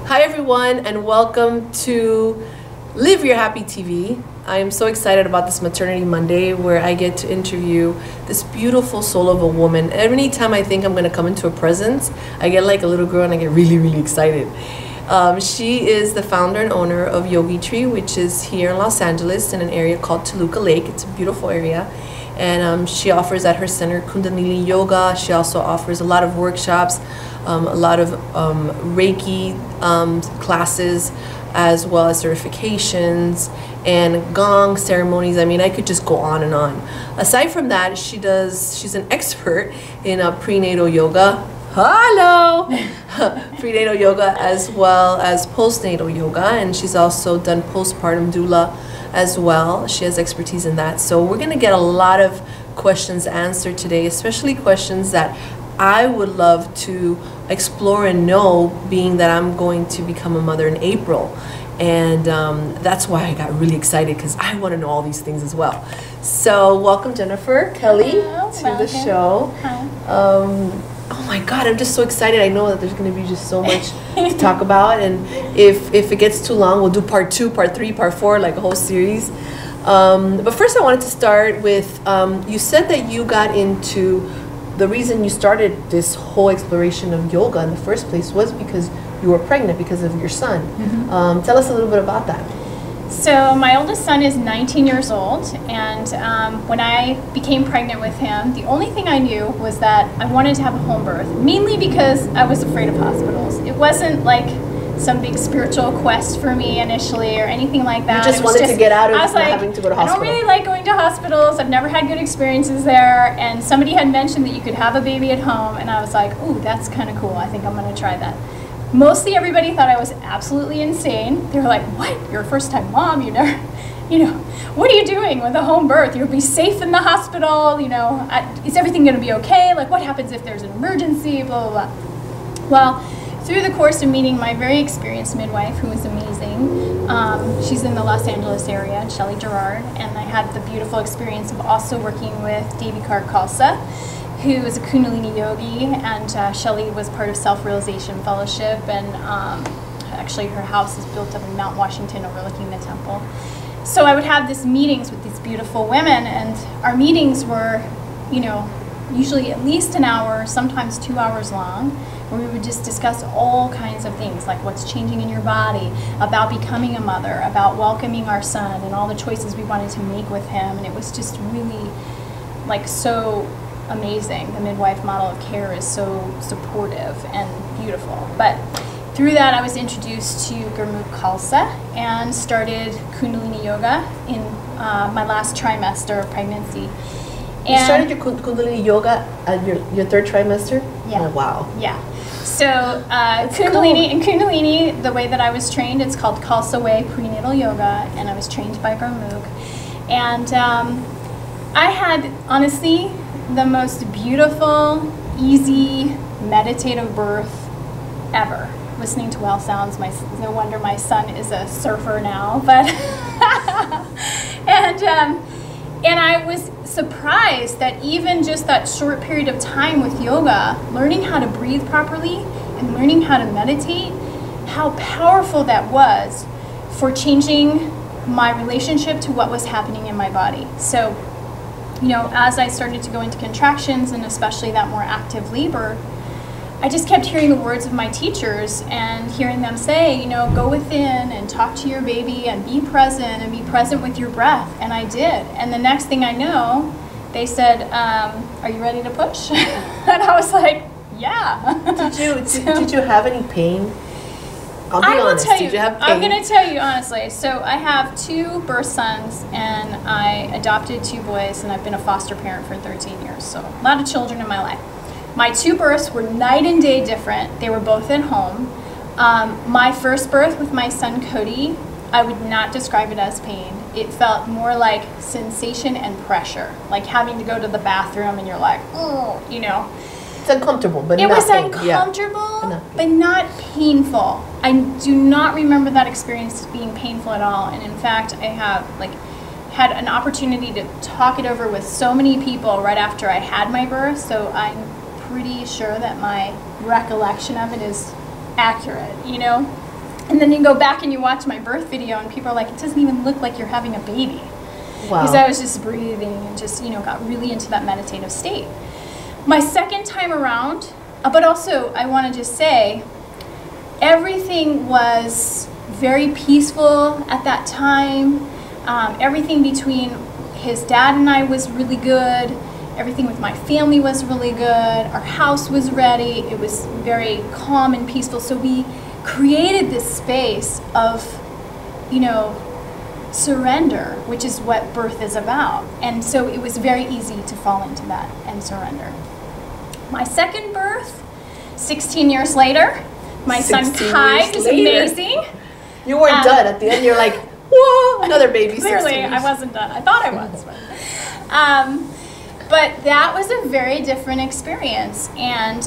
Hi everyone, and welcome to Live Your Happy TV. I am so excited about this Maternity Monday where I get to interview this beautiful soul of a woman. Every time I think I'm going to come into her presence, I get like a little girl and I get really excited. She is the founder and owner of YogiTree, which is here in Los Angeles in an area called Toluca Lake. It's a beautiful area. And she offers at her center Kundalini Yoga. She also offers a lot of workshops, a lot of Reiki classes, as well as certifications and gong ceremonies. I mean, I could just go on and on. Aside from that, she's an expert in prenatal yoga. Hello! Prenatal yoga as well as postnatal yoga, and she's also done postpartum doula as well. She has expertise in that. So we're gonna get a lot of questions answered today, especially questions that I would love to explore and know, being that I'm going to become a mother in April. And that's why I got really excited, because I want to know all these things as well. So welcome Jennifer Kelly to the show. Hi. Oh my God, I'm just so excited. I know that there's going to be just so much to talk about, and if it gets too long, we'll do part 2, part 3, part 4, like a whole series. But first I wanted to start with, you said that you got into, the reason you started this whole exploration of yoga in the first place was because you were pregnant because of your son. Mm-hmm. Tell us a little bit about that. So my oldest son is 19 years old, and when I became pregnant with him, the only thing I knew was that I wanted to have a home birth, mainly because I was afraid of hospitals. It wasn't like some big spiritual quest for me initially or anything like that. You just wanted to get out of having to go to hospital. I don't really like going to hospitals. I've never had good experiences there, and somebody had mentioned that you could have a baby at home, and I was like, ooh, that's kind of cool. I think I'm going to try that. Mostly everybody thought I was absolutely insane. They were like, what? You're a first-time mom? You never, what are you doing with a home birth? You'll be safe in the hospital, is everything going to be okay? Like, what happens if there's an emergency, blah, blah, blah. Well, through the course of meeting my very experienced midwife, who was amazing, she's in the Los Angeles area, Shelly Gerard, and I had the beautiful experience of also working with Devi Khalsa, who is a Kundalini yogi, and Shelly was part of Self-Realization Fellowship, and actually her house is built up in Mount Washington overlooking the temple. So I would have these meetings with these beautiful women, and our meetings were, usually at least an hour, sometimes 2 hours long, where we would just discuss all kinds of things, like what's changing in your body, about becoming a mother, about welcoming our son, and all the choices we wanted to make with him. And it was just really, like, so amazing. The midwife model of care is so supportive and beautiful. But through that, I was introduced to Guru Khalsa and started Kundalini Yoga in my last trimester of pregnancy. And you started your Kundalini Yoga at your third trimester? Yeah. Oh, wow. Yeah. So Kundalini, cool. In Kundalini, the way that I was trained, it's called Khalsa Way Prenatal Yoga, and I was trained by Guru. And I had, honestly, the most beautiful, easy, meditative birth ever. Listening to whale sounds, no wonder my son is a surfer now, but and I was surprised that even just that short period of time with yoga, learning how to breathe properly and learning how to meditate, how powerful that was for changing my relationship to what was happening in my body. So, as I started to go into contractions, and especially that more active labor, I just kept hearing the words of my teachers and hearing them say, go within and talk to your baby and be present with your breath. And I did. And the next thing I know, they said, are you ready to push? And I was like, yeah. Did you have any pain? I'll be honest. Did you have pain? I'm going to tell you honestly. So I have 2 birth sons, and I adopted 2 boys, and I've been a foster parent for 13 years. So a lot of children in my life. My 2 births were night and day different. They were both at home. My first birth with my son Cody, I would not describe it as pain. It felt more like sensation and pressure, like having to go to the bathroom and you're like, oh, It's uncomfortable, but it not was pain. uncomfortable, but not painful. I do not remember that experience as being painful at all. And in fact, I have had an opportunity to talk it over with so many people right after I had my birth, so I'm pretty sure that my recollection of it is accurate, And then you go back and you watch my birth video and people are like, it doesn't even look like you're having a baby. Wow. Because I was just breathing and just, you know, got really into that meditative state. My second time around, but also I want to just say, everything was very peaceful at that time. Everything between his dad and I was really good. Everything with my family was really good. Our house was ready. It was very calm and peaceful. So we created this space of, you know, surrender, which is what birth is about. And so it was very easy to fall into that and surrender. My second birth, 16 years later, my son Kai is amazing. You weren't done. At the end, you're like, whoa, another baby. Clearly, I wasn't done. I thought I was. But that was a very different experience. And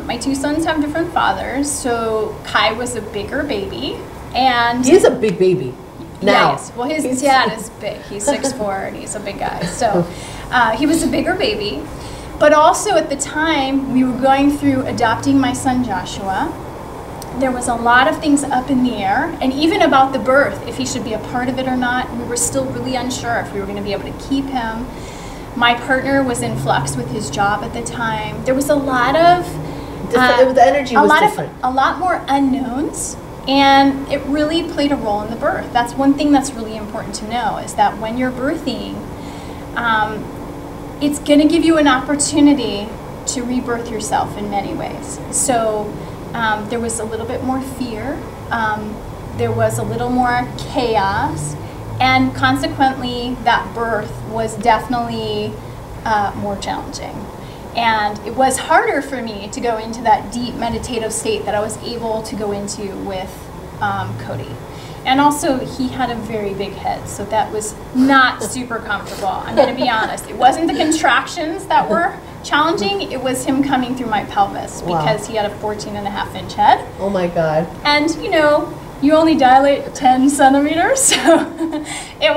my two sons have different fathers. So Kai was a bigger baby. And he's a big baby now. Yes. Well, his dad is big. He's 6'4", and he's a big guy. So he was a bigger baby. But also at the time, we were going through adopting my son Joshua. There was a lot of things up in the air, and even about the birth, if he should be a part of it or not. We were still really unsure if we were going to be able to keep him. My partner was in flux with his job at the time. There was a lot of the energy was different. A lot more unknowns, and it really played a role in the birth. That's one thing that's really important to know, is that when you're birthing, it's going to give you an opportunity to rebirth yourself in many ways. So there was a little bit more fear, there was a little more chaos, and consequently that birth was definitely more challenging. And it was harder for me to go into that deep meditative state that I was able to go into with Cody. And also, he had a very big head, so that was not super comfortable. I'm going to be honest. It wasn't the contractions that were challenging. It was him coming through my pelvis, because he had a 14.5-inch head. Oh my God. And, you know, you only dilate 10 centimeters, so it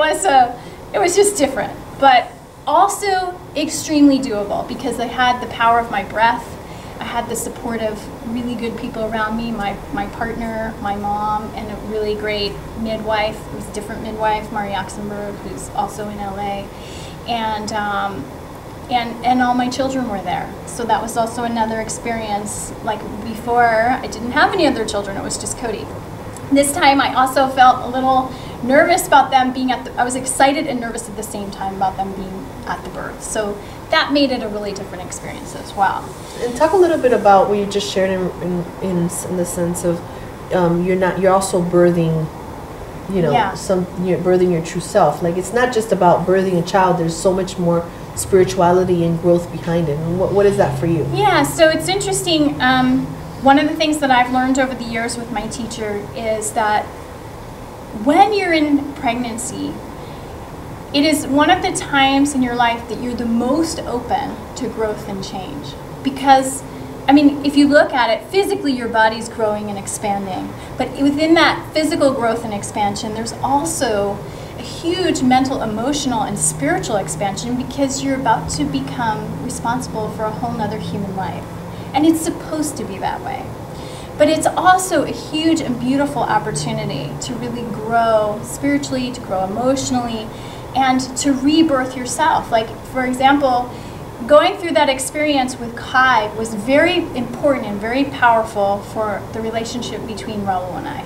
was just different. But also extremely doable, because I had the power of my breath. I had the support of really good people around me, my partner, my mom, and a really great midwife. It was a different midwife, Mari Oxenberg, who's also in LA. And all my children were there. So that was also another experience. Like before, I didn't have any other children, it was just Cody. This time I also felt a little nervous about them being I was excited and nervous at the same time about them being at the birth. So that made it a really different experience as well. And talk a little bit about what you just shared in the sense of you're also birthing, you know, you're birthing your true self. Like, it's not just about birthing a child. There's so much more spirituality and growth behind it. And what is that for you? Yeah, so it's interesting. One of the things that I've learned over the years with my teacher is that when you're in pregnancy, it is one of the times in your life that you're the most open to growth and change. Because, I mean, if you look at it, physically your body's growing and expanding. But within that physical growth and expansion, there's also a huge mental, emotional, and spiritual expansion, because you're about to become responsible for a whole nother human life. And it's supposed to be that way. But it's also a huge and beautiful opportunity to really grow spiritually, to grow emotionally, and to rebirth yourself. Like, for example, going through that experience with Kai was very important and very powerful for the relationship between Raul and I.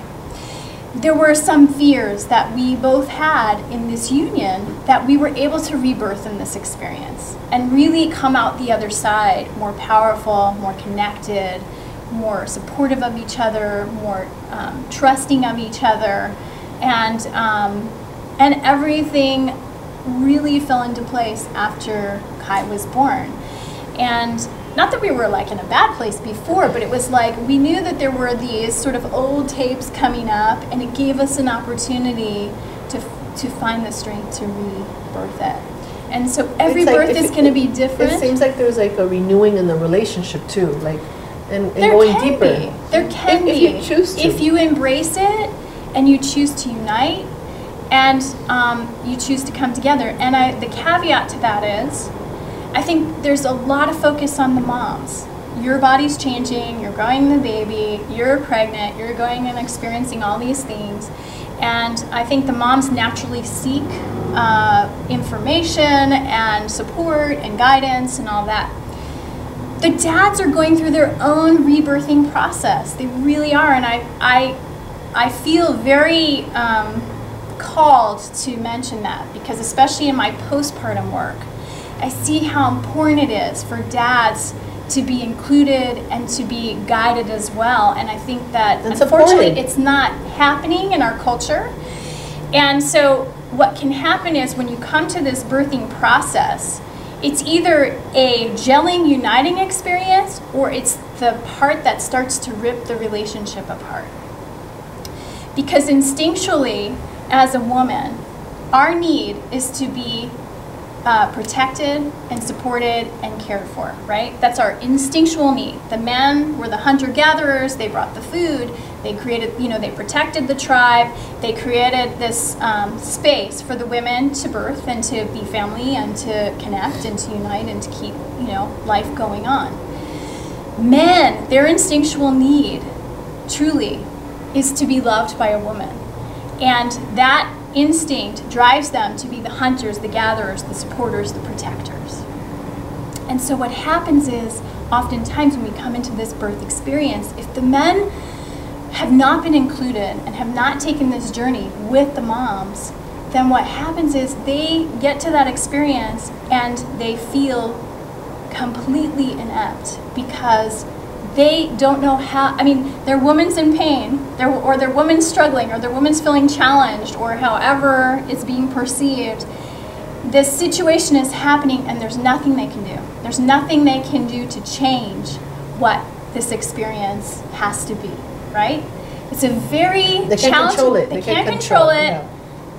There were some fears that we both had in this union that we were able to rebirth in this experience and really come out the other side more powerful, more connected, more supportive of each other, more trusting of each other, and everything really fell into place after Kai was born. And not that we were like in a bad place before, but it was like we knew that there were these sort of old tapes coming up, and it gave us an opportunity to find the strength to rebirth it. And so every birth is going to be different. It seems like there's like a renewing in the relationship too, like and going deeper. There can be. If you choose to. If you embrace it and you choose to unite and you choose to come together. And the caveat to that is, I think there's a lot of focus on the moms. your body's changing, you're growing the baby, you're pregnant, you're going and experiencing all these things. And I think the moms naturally seek information and support and guidance and all that. The dads are going through their own rebirthing process. They really are. And I feel very called to mention that, because especially in my postpartum work, I see how important it is for dads to be included and to be guided as well. And I think that unfortunately it's not happening in our culture. And so what can happen is when you come to this birthing process, it's either a gelling, uniting experience, or it's the part that starts to rip the relationship apart. Because instinctually, as a woman, our need is to be protected and supported and cared for, right? That's our instinctual need. The men were the hunter-gatherers, they brought the food, they created, they protected the tribe, they created this space for the women to birth and to be family and to connect and to unite and to keep, life going on. Men, their instinctual need, truly, is to be loved by a woman. And that instinct drives them to be the hunters, the gatherers, the supporters, the protectors. And so what happens is, oftentimes when we come into this birth experience, if the men have not been included and have not taken this journey with the moms, then what happens is they get to that experience and they feel completely inept, because they don't know how, their woman's in pain, or their woman's struggling, or their woman's feeling challenged, or however it's being perceived. This situation is happening and there's nothing they can do. There's nothing they can do to change what this experience has to be, right? It's a very They can't control it. They can't control it. Yeah.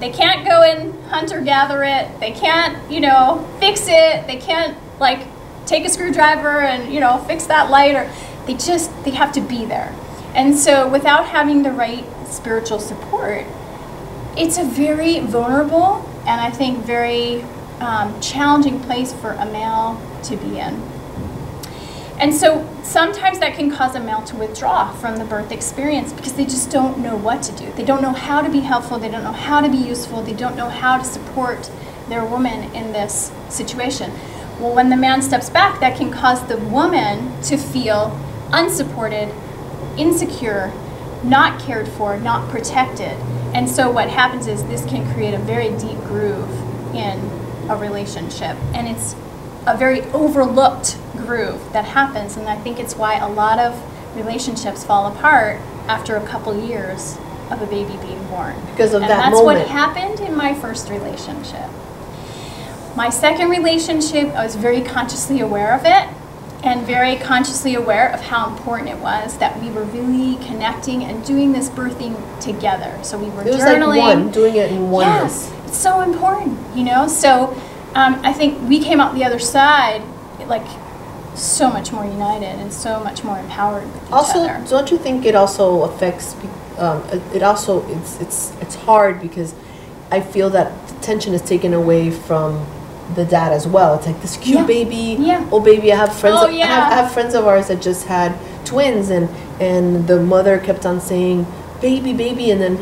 They can't go and hunt or gather it. They can't, fix it. They can't, take a screwdriver and, fix that light, or they have to be there. And so without having the right spiritual support, it's a very vulnerable and I think very challenging place for a male to be in. And so sometimes that can cause a male to withdraw from the birth experience because they just don't know what to do. They don't know how to be helpful. They don't know how to be useful. They don't know how to support their woman in this situation. Well, when the man steps back, that can cause the woman to feel unsupported, insecure, not cared for, not protected. And so what happens is this can create a very deep groove in a relationship. And it's a very overlooked groove that happens. And I think it's why a lot of relationships fall apart after a couple years of a baby being born. Because of and that that's moment. what happened in my first relationship. My second relationship, I was very consciously aware of it, and very consciously aware of how important it was that we were really connecting and doing this birthing together. So we were journaling. Doing it in oneness. Yes, it's so important, So I think we came out the other side so much more united and so much more empowered with each other. Also, don't you think it also affects? It's hard because I feel that the tension is taken away from the dad as well. It's like this cute baby. Yeah. Oh baby, I have friends. Oh, yeah. I have friends of ours that just had twins, and the mother kept on saying baby, baby, and then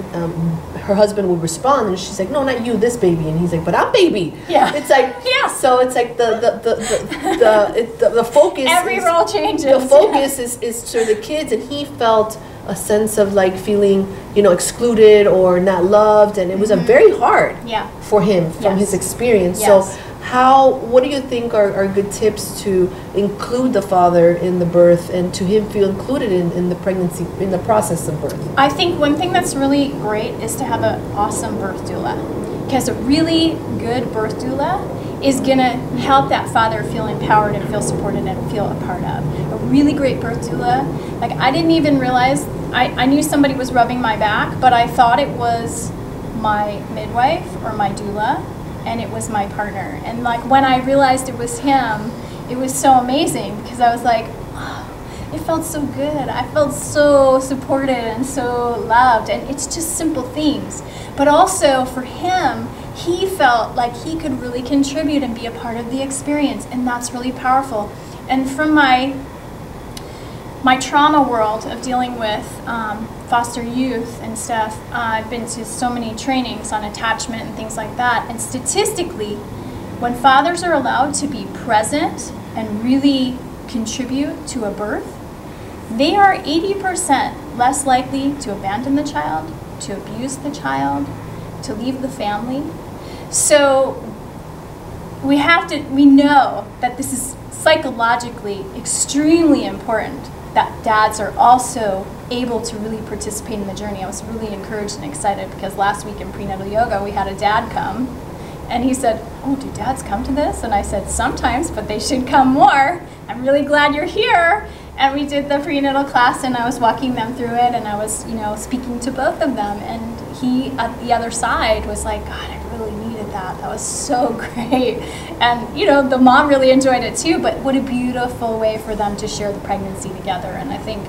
her husband would respond, and she's like, no, not you, this baby, and he's like, but I'm baby. Yeah. It's like So it's like the focus. Every role changes. The focus is to the kids, and he felt a sense of feeling excluded or not loved, and it was a very hard for him from his experience. So what do you think are good tips to include the father in the birth and to him feel included in the pregnancy, in the process of birth? I think one thing that's really great is to have an awesome birth doula, because a really good birth doula is going to help that father feel empowered and feel supported and feel a part of. A really great birth doula, I didn't even realize, I knew somebody was rubbing my back, but I thought it was my midwife or my doula, and it was my partner. And when I realized it was him, it was so amazing, because I was like, oh, it felt so good. I felt so supported and so loved, and it's just simple things. But also for him, he felt like he could really contribute and be a part of the experience, and that's really powerful. And from my my trauma world of dealing with foster youth and stuff, I've been to so many trainings on attachment and things like that. And statistically, when fathers are allowed to be present and really contribute to a birth, they are 80% less likely to abandon the child, to abuse the child, to leave the family. So we know that this is psychologically extremely important, that dads are also able to really participate in the journey. I was really encouraged and excited because last week in prenatal yoga we had a dad come and he said, "Oh, do dads come to this?" And I said, "Sometimes, but they should come more. I'm really glad you're here." And we did the prenatal class and I was walking them through it and I was, speaking to both of them, and he at the other side was like, "God, I really needed that. That was so great." And the mom really enjoyed it too, but what a beautiful way for them to share the pregnancy together. And I think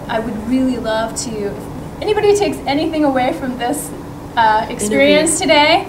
I would really love to, if anybody takes anything away from this experience today,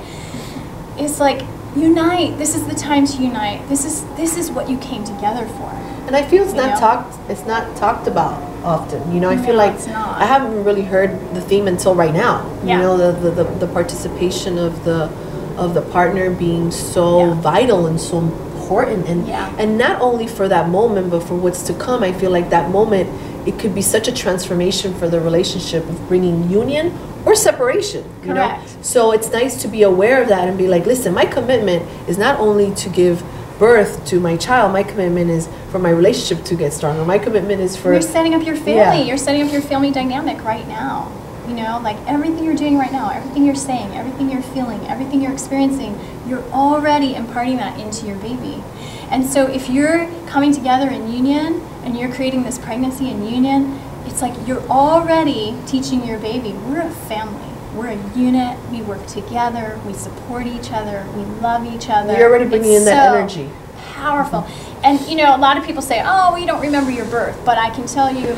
it's like, unite. This is the time to unite. This is what you came together for. And I feel it's not talked about often. I feel like I haven't really heard the theme until right now. The participation of the partner being so vital and so important, and not only for that moment but for what's to come. I feel like that moment, it could be such a transformation for the relationship of bringing union or separation. Correct. So it's nice to be aware of that and be like, listen, my commitment is not only to give birth to my child, my commitment is for my relationship to get stronger. My commitment is for... You're setting up your family. You're setting up your family dynamic right now. Like everything you're doing right now, everything you're saying, everything you're feeling, everything you're experiencing, you're already imparting that into your baby. And so if you're coming together in union and you're creating this pregnancy in union, it's like you're already teaching your baby, we're a family. We're a unit, we work together, we support each other, we love each other. You're already bringing in that energy. Powerful. And a lot of people say, "Oh, well, you don't remember your birth," but I can tell you,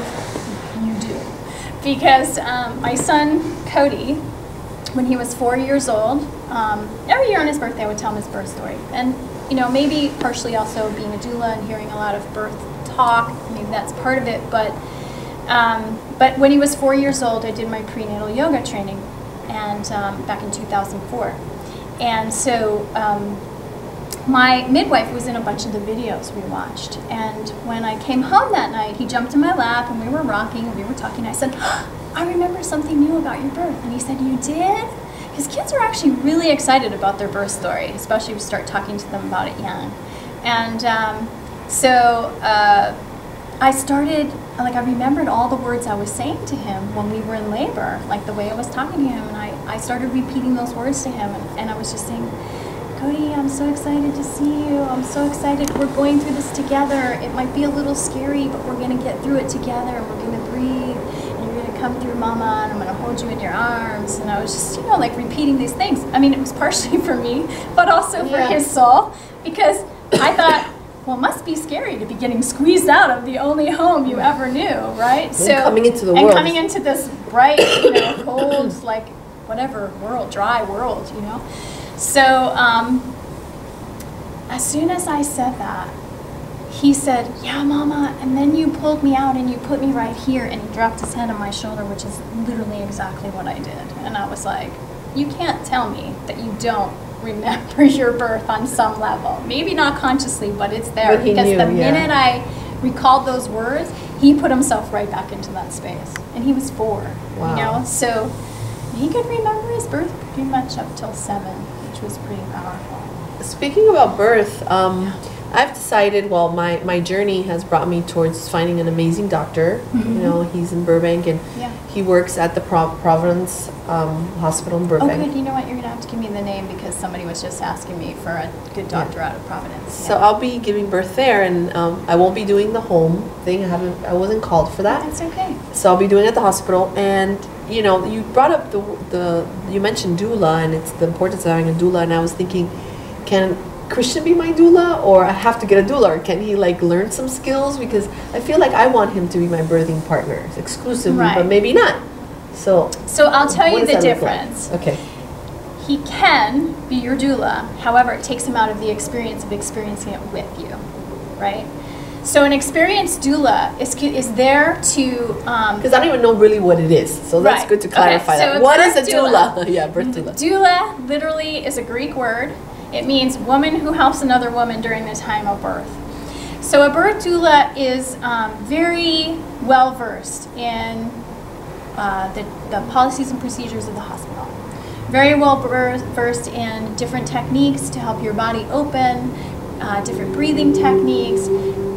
you do. Because my son, Cody, when he was 4 years old, every year on his birthday I would tell him his birth story. And maybe partially also being a doula and hearing a lot of birth talk, maybe that's part of it, but when he was 4 years old, I did my prenatal yoga training, and back in 2004. And so my midwife was in a bunch of the videos we watched. And when I came home that night, he jumped in my lap and we were rocking and we were talking. I said, "I remember something new about your birth." And he said, "You did?" Because kids are actually really excited about their birth story, especially if you start talking to them about it young. And I started, I remembered all the words I was saying to him when we were in labor, like the way I was talking to him, and I started repeating those words to him, and I was just saying, "Cody, I'm so excited to see you. I'm so excited. We're going through this together. It might be a little scary, but we're going to get through it together, and we're going to breathe, and you're going to come through, Mama, and I'm going to hold you in your arms." And I was just, repeating these things. I mean, it was partially for me, but also for his soul, because I thought, well, it must be scary to be getting squeezed out of the only home you ever knew, right? And coming into the world. And coming into this bright, cold, whatever world, dry world, So as soon as I said that, he said, "Yeah, Mama," and then you pulled me out and you put me right here, and he dropped his head on my shoulder, which is literally exactly what I did. And I was like, you can't tell me that you don't remember your birth on some level. Maybe not consciously, but it's there. But he because knew, the minute I recalled those words, he put himself right back into that space. And he was 4, Wow. So he could remember his birth pretty much up till 7, which was pretty powerful. Speaking about birth, I've decided, my journey has brought me towards finding an amazing doctor. He's in Burbank, and he works at the Providence Hospital in Burbank. Oh, good. You know what? You're going to have to give me the name because somebody was just asking me for a good doctor out of Providence. So I'll be giving birth there, and I won't be doing the home thing. I wasn't called for that. That's okay. So I'll be doing it at the hospital. And you brought up you mentioned doula, and it's the importance of having a doula. And I was thinking, can Christian be my doula, or I have to get a doula, or can he learn some skills? Because I feel like I want him to be my birthing partner exclusively, but maybe not. So I'll tell you the difference. Like? Okay. He can be your doula. However, it takes him out of the experience of experiencing it with you, right? So an experienced doula is there to... Because I don't even know really what it is. So that's good to clarify that. What is a doula? Yeah, birth doula. Doula literally is a Greek word. It means woman who helps another woman during the time of birth. So a birth doula is very well versed in the policies and procedures of the hospital. Very well versed in different techniques to help your body open, different breathing techniques,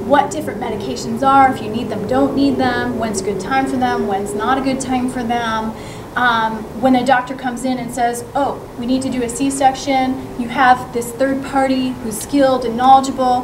what different medications are, if you need them, don't need them, when's a good time for them, when's not a good time for them. When a doctor comes in and says, oh, we need to do a C-section, you have this third party who's skilled and knowledgeable,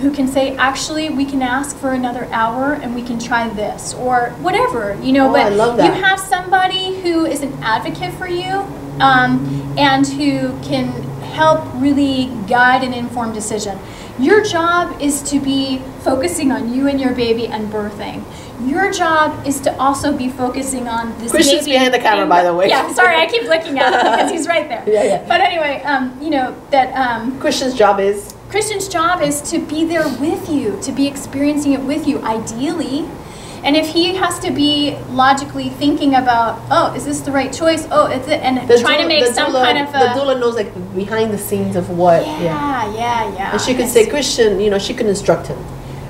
who can say, actually, we can ask for another hour and we can try this, or whatever, you know. But I love that. You have somebody who is an advocate for you and who can help really guide an informed decision. Your job is to be focusing on you and your baby and birthing. Your job is to also be focusing on this Christian's baby behind the camera, by the way. Yeah, sorry, I keep looking at him because he's right there. Yeah, yeah. But anyway, you know, that... Christian's job is? Christian's job is to be there with you, to be experiencing it with you, ideally. And if he has to be logically thinking about, oh, is this the right choice? Oh, it's it, and trying to make some kind of a... The doula knows like behind the scenes of what... Yeah. And she could say, Christian, you know, she could instruct him.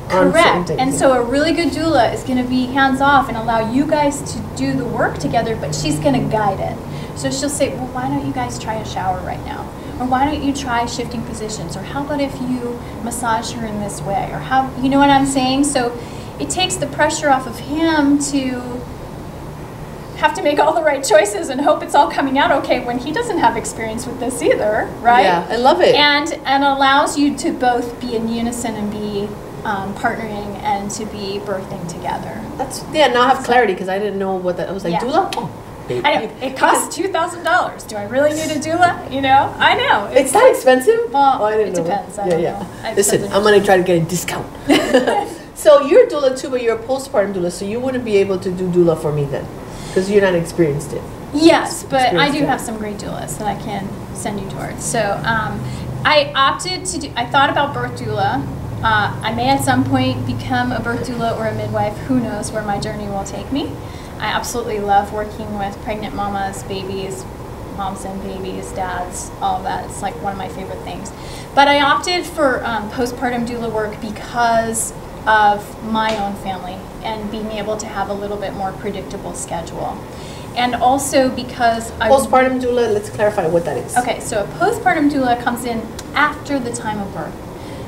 Correct. And so a really good doula is going to be hands-off and allow you guys to do the work together, but she's going to guide it. So she'll say, well, why don't you guys try a shower right now? Or why don't you try shifting positions? Or how about if you massage her in this way? Or how, you know what I'm saying? So it takes the pressure off of him to have to make all the right choices and hope it's all coming out okay when he doesn't have experience with this either, right? Yeah, I love it. And allows you to both be in unison and be partnering and to be birthing together. Now I have clarity because I didn't know what that. I was like, doula? Oh. I know, it costs $2,000. Do I really need a doula? You know, I know. It's that expensive? Well, I didn't it know depends. That. I don't know. Listen, I'm going to try to get a discount. So you're a doula too, but you're a postpartum doula, so you wouldn't be able to do doula for me then, because you're not experienced in. Yes, but I do have some great doulas that I can send you towards. So I opted to do, I thought about birth doula. I may at some point become a birth doula or a midwife. Who knows where my journey will take me. I absolutely love working with pregnant mamas, babies, moms and babies, dads, all of that. It's like one of my favorite things. But I opted for postpartum doula work because of my own family and being able to have a little bit more predictable schedule. And also because postpartum doula, let's clarify what that is. Okay, so a postpartum doula comes in after the time of birth.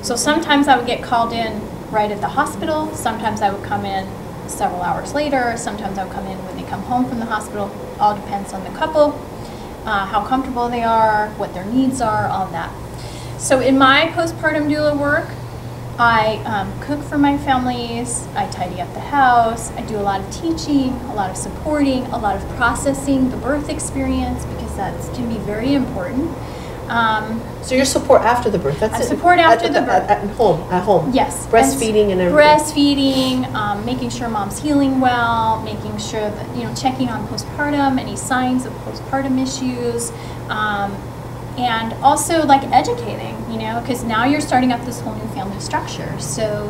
So sometimes I would get called in right at the hospital, sometimes I would come in several hours later, sometimes I would come in when they come home from the hospital. All depends on the couple, how comfortable they are, what their needs are, all of that. So in my postpartum doula work, I cook for my families, I tidy up the house, I do a lot of teaching, a lot of supporting, a lot of processing the birth experience because that can be very important. So your support after the birth, that's it? Support after the birth. At home? Yes. Breastfeeding and everything? Breastfeeding, making sure mom's healing well, making sure that, you know, checking on postpartum, any signs of postpartum issues, and also like educating, you know, because now you're starting up this whole new family structure. So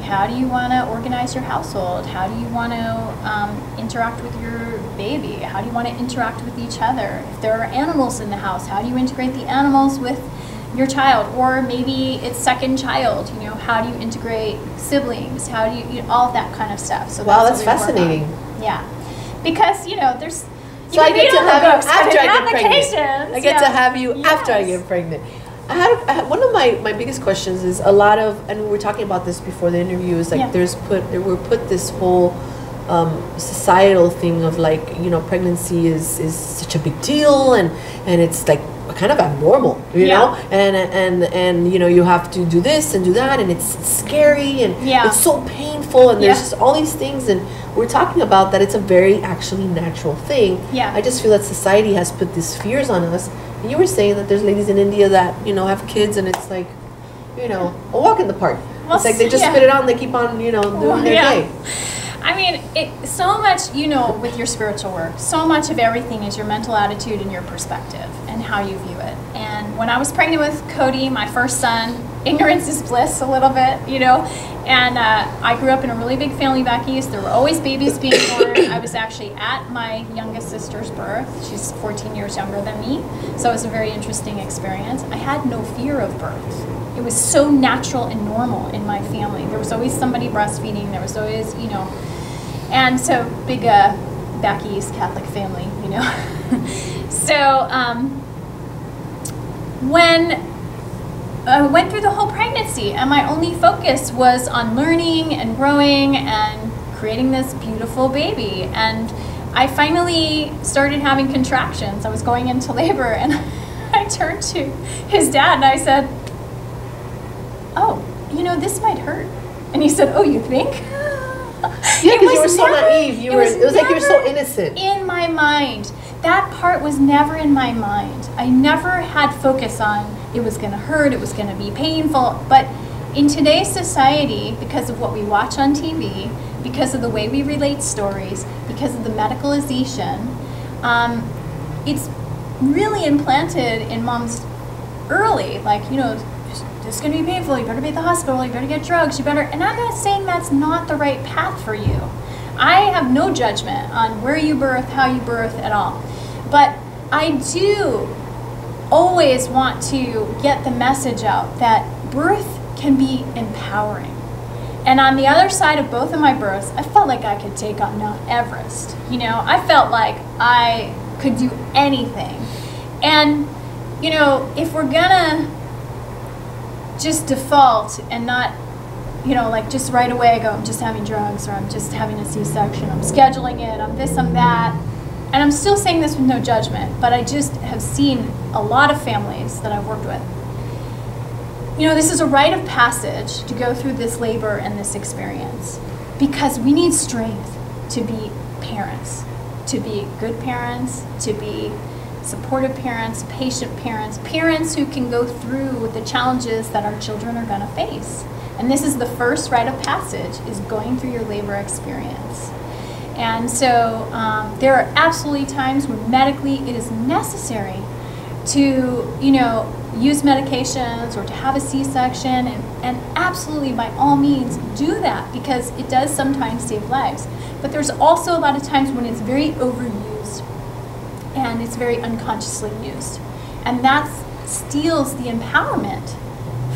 how do you want to organize your household? How do you want to interact with your baby? How do you want to interact with each other? If there are animals in the house, how do you integrate the animals with your child? Or maybe it's second child, you know, how do you integrate siblings? How do you know, all of that kind of stuff. So wow, that's fascinating. Yeah, because, you know, there's... So I get to have you after I get pregnant. I get to have you Yes. after I get pregnant. I had one of my biggest questions is a lot of, and we were talking about this before the interview, is like we're put this whole societal thing of like, you know, pregnancy is such a big deal and it's like kind of abnormal, you know, and you know, you have to do this and do that and it's scary and it's so painful and there's just all these things, and we're talking about that it's a very actually natural thing. I just feel that society has put these fears on us. And you were saying that there's ladies in India that, you know, have kids and it's like, you know, a walk in the park. Well, it's like they just spit it out and they keep on, you know, doing their day. I mean, so much, you know, with your spiritual work, so much of everything is your mental attitude and your perspective and how you view it. And when I was pregnant with Cody, my first son, ignorance is bliss a little bit, you know, And I grew up in a really big family back east. There were always babies being born. I was actually at my youngest sister's birth. She's 14 years younger than me. So it was a very interesting experience. I had no fear of birth. It was so natural and normal in my family. There was always somebody breastfeeding. There was always, you know, and so big back east Catholic family, you know. So when I went through the whole pregnancy, and my only focus was on learning and growing and creating this beautiful baby. And I finally started having contractions. I was going into labor, and I turned to his dad and I said, "Oh, you know, this might hurt." And he said, "Oh, you think?" Yeah, because you were so naive. It was like you were so innocent. In my mind. That part was never in my mind. I never had focus on it was going to hurt, it was going to be painful. But in today's society, because of what we watch on TV, because of the way we relate stories, because of the medicalization, it's really implanted in moms early. Like, you know, it's going to be painful, you better be at the hospital, you better get drugs, you better, and I'm not saying that's not the right path for you. I have no judgment on where you birth, how you birth at all. But I do always want to get the message out that birth can be empowering. And on the other side of both of my births, I felt like I could take on Mount Everest. You know, I felt like I could do anything. And, you know, if we're gonna just default and not, you know, like just right away go, I'm just having drugs, or I'm just having a C-section, I'm scheduling it, I'm this, I'm that. And I'm still saying this with no judgment, but I just have seen a lot of families that I've worked with. You know, this is a rite of passage to go through this labor and this experience, because we need strength to be parents, to be good parents, to be supportive parents, patient parents, parents who can go through the challenges that our children are gonna face. And this is the first rite of passage, is going through your labor experience. And so there are absolutely times when medically it is necessary to, you know, use medications or to have a C-section, and absolutely by all means do that, because it does sometimes save lives. But there's also a lot of times when it's very overused and it's very unconsciously used. And that steals the empowerment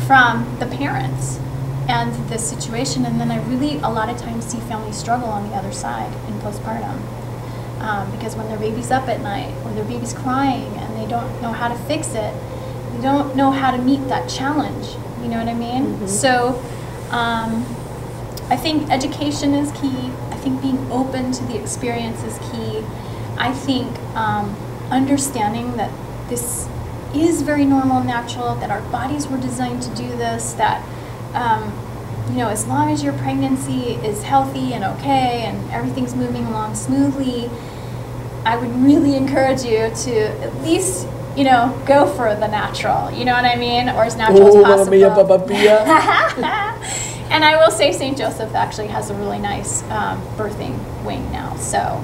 from the parents and this situation. And then I really, a lot of times, see families struggle on the other side in postpartum. Because when their baby's up at night, or their baby's crying and they don't know how to fix it, they don't know how to meet that challenge. You know what I mean? Mm-hmm. So I think education is key. I think being open to the experience is key. I think understanding that this is very normal and natural, that our bodies were designed to do this, that you know, as long as your pregnancy is healthy and okay and everything's moving along smoothly, I would really encourage you to at least, you know, go for the natural, you know what I mean? Or as natural as possible. And I will say St. Joseph actually has a really nice birthing wing now. So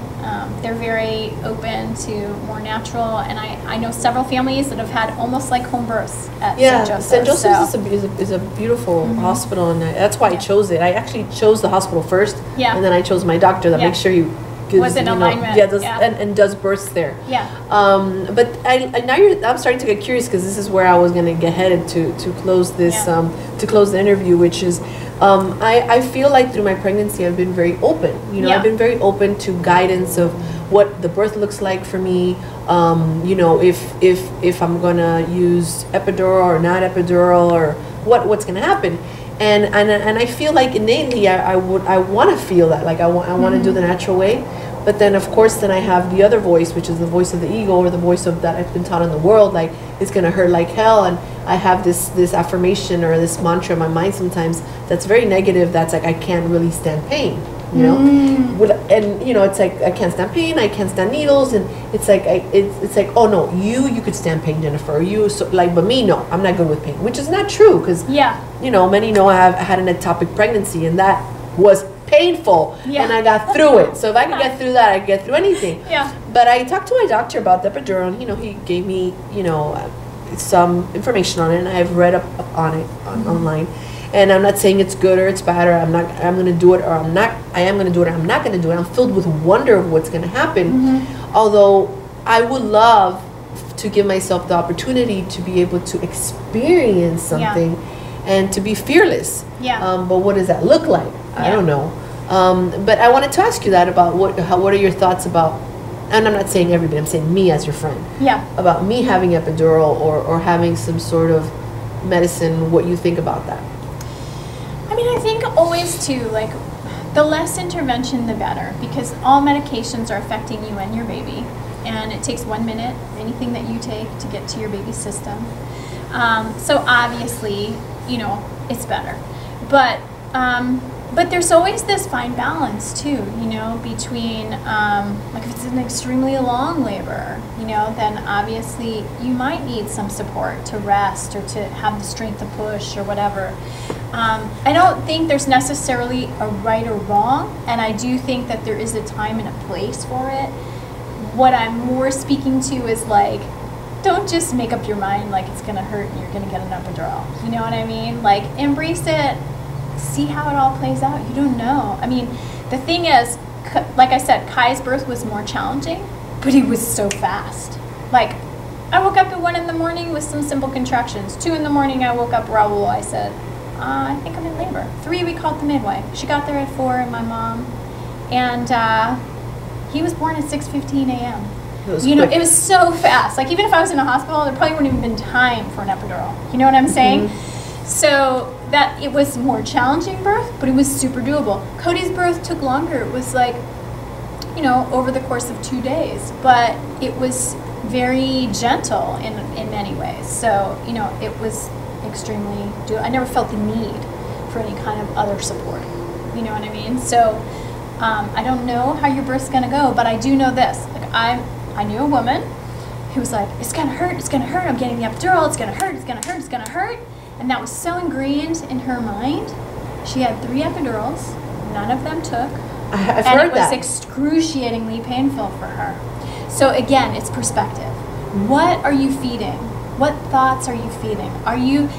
they're very open to more natural. And I know several families that have had almost like home births at St. Joseph. St. Joseph is a beautiful hospital, and that's why I chose it. I actually chose the hospital first, and then I chose my doctor that makes sure you was in alignment. And does births there. Yeah. But I'm starting to get curious, because this is where I was going to get headed to close this to close the interview, which is I feel like through my pregnancy I've been very open. You know, I've been very open to guidance of what the birth looks like for me. You know, if I'm gonna use epidural or not epidural, or what's gonna happen. And I feel like innately I want to feel that, like I want to do the natural way. But then of course then I have the other voice, which is the voice of the ego, or the voice of that I've been taught in the world, like it's gonna hurt like hell. And I have this affirmation or this mantra in my mind sometimes that's very negative, that's like I can't really stand pain, you know. And you know, it's like I can't stand pain, I can't stand needles, and it's like it's like, oh no, you could stand pain, Jennifer, or you but me, no, I'm not good with pain, which is not true, because you know, many know I had an ectopic pregnancy, and that was painful, and I got through it. So if I could get through that, I could get through anything. But I talked to my doctor about the epidural, and you know, he gave me, you know, some information on it, and I've read up on it online. And I'm not saying it's good or it's bad, or I'm going to do it, or I am going to do it, or I'm not going to do it. I'm filled with wonder of what's going to happen. Although I would love to give myself the opportunity to be able to experience something and to be fearless. But what does that look like? I don't know. But I wanted to ask you that about what are your thoughts about, and I'm not saying everybody, I'm saying me as your friend. About me having epidural or having some sort of medicine, what you think about that. I mean, I think always too, like, the less intervention, the better, because all medications are affecting you and your baby. And it takes 1 minute, anything that you take, to get to your baby's system. So obviously, you know, it's better. But there's always this fine balance too, you know, between, like if it's an extremely long labor, you know, then obviously you might need some support to rest or to have the strength to push or whatever. I don't think there's necessarily a right or wrong, and I do think that there is a time and a place for it. What I'm more speaking to is like, don't just make up your mind like it's gonna hurt and you're gonna get an epidural. You know what I mean? Like, embrace it, see how it all plays out. You don't know. I mean, the thing is, like I said, Kai's birth was more challenging, but it was so fast. Like, I woke up at 1 in the morning with some simple contractions. 2 in the morning, I woke up Raul. I said, I think I'm in labor. 3, we called the midwife. She got there at 4, and my mom. And he was born at 6:15 a.m. You know, it was so fast. Like, even if I was in a hospital, there probably wouldn't even been time for an epidural. You know what I'm saying? So that it was more challenging birth, but it was super doable. Cody's birth took longer. It was like, you know, over the course of 2 days, but it was very gentle in many ways. So, you know, it was extremely doable. I never felt the need for any kind of other support. You know what I mean? So I don't know how your birth's gonna go, but I do know this. Like, I knew a woman who was like, it's gonna hurt, I'm getting the epidural, it's gonna hurt, it's gonna hurt, it's gonna hurt. And that was so ingrained in her mind. She had 3 epidurals, none of them took. I've heard that. And it was excruciatingly painful for her. So again, it's perspective. What are you feeding? What thoughts are you feeding?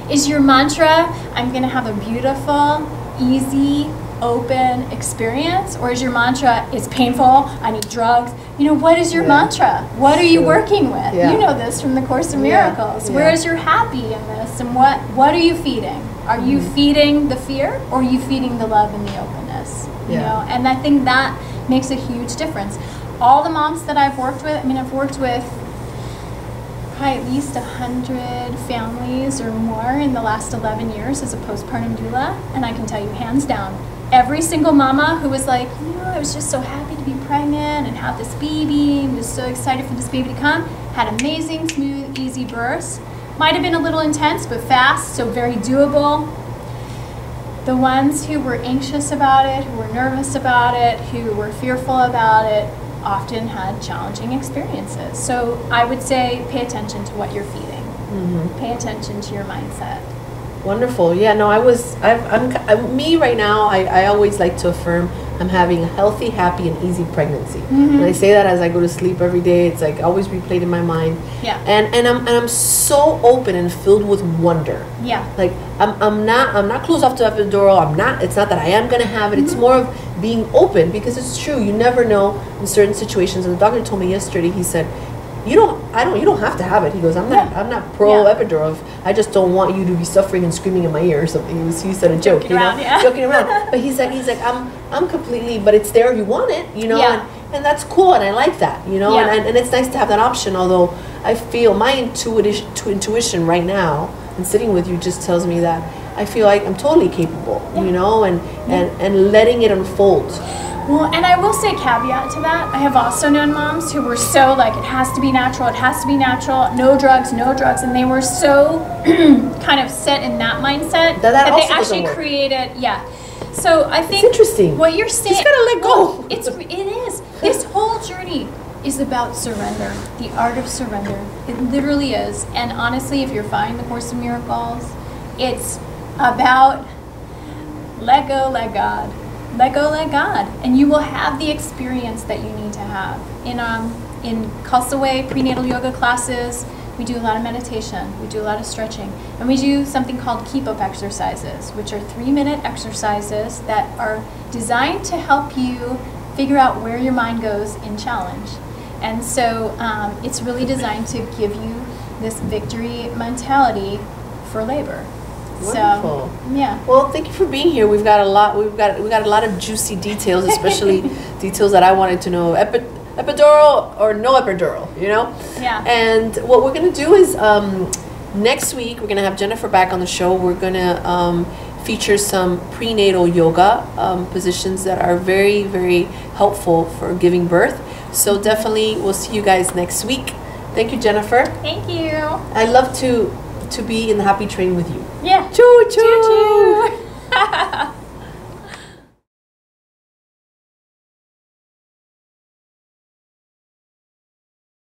Is your mantra, I'm gonna have a beautiful, easy, open experience? Or is your mantra, it's painful, I need drugs? You know, what is your mantra? What are you working with? You know this from the Course in Miracles. Where is your happy in this? And what are you feeding? Are you feeding the fear, or are you feeding the love and the openness? You know, and I think that makes a huge difference. All the moms that I've worked with, I mean, I've worked with probably at least 100 families or more in the last 11 years as a postpartum doula, and I can tell you hands down, every single mama who was like, you know, I was just so happy to be pregnant and have this baby, and was so excited for this baby to come, had amazing, smooth, easy births. Might have been a little intense, but fast, so very doable. The ones who were anxious about it, who were nervous about it, who were fearful about it, often had challenging experiences. So I would say pay attention to what you're feeding. Pay attention to your mindset. Wonderful. Yeah, no, me right now, I always like to affirm I'm having a healthy, happy, and easy pregnancy. And I say that as I go to sleep every day. It's like always replayed in my mind. And I'm so open and filled with wonder. Like I'm not closed off to epidural. It's not that I am gonna have it. It's more of being open, because it's true. You never know in certain situations. And the doctor told me yesterday. He said, you don't have to have it. He goes, I'm not pro epidural. I just don't want you to be suffering and screaming in my ear or something. He said a joke, joking around. But he's like, I'm completely, but it's there if you want it, you know, and that's cool, and I like that, you know, and it's nice to have that option. Although I feel my intuition right now, and sitting with you, just tells me that I feel like I'm totally capable, you know, and letting it unfold. Well, and I will say caveat to that. I have also known moms who were so like, it has to be natural, no drugs, and they were so kind of set in that mindset that they actually created, So I think it's interesting. What you're saying, just gotta let go. It is. This whole journey is about surrender, the art of surrender. It literally is. And honestly, if you're following the Course in Miracles, it's about let go, let God. Let go, let God, and you will have the experience that you need to have. In Castaway prenatal yoga classes, We do a lot of meditation. We do a lot of stretching. And we do something called keep-up exercises, which are 3-minute exercises that are designed to help you figure out where your mind goes in challenge. And so it's really designed to give you this victory mentality for labor. Wonderful. So, yeah. Well, thank you for being here. We've got a lot. We've got a lot of juicy details, especially details that I wanted to know. Epidural or no epidural, you know? Yeah. And what we're gonna do is next week we're gonna have Jennifer back on the show. We're gonna feature some prenatal yoga positions that are very, very helpful for giving birth. So definitely, we'll see you guys next week. Thank you, Jennifer. Thank you. I love to be in the happy train with you. Yeah. Choo choo. Choo choo.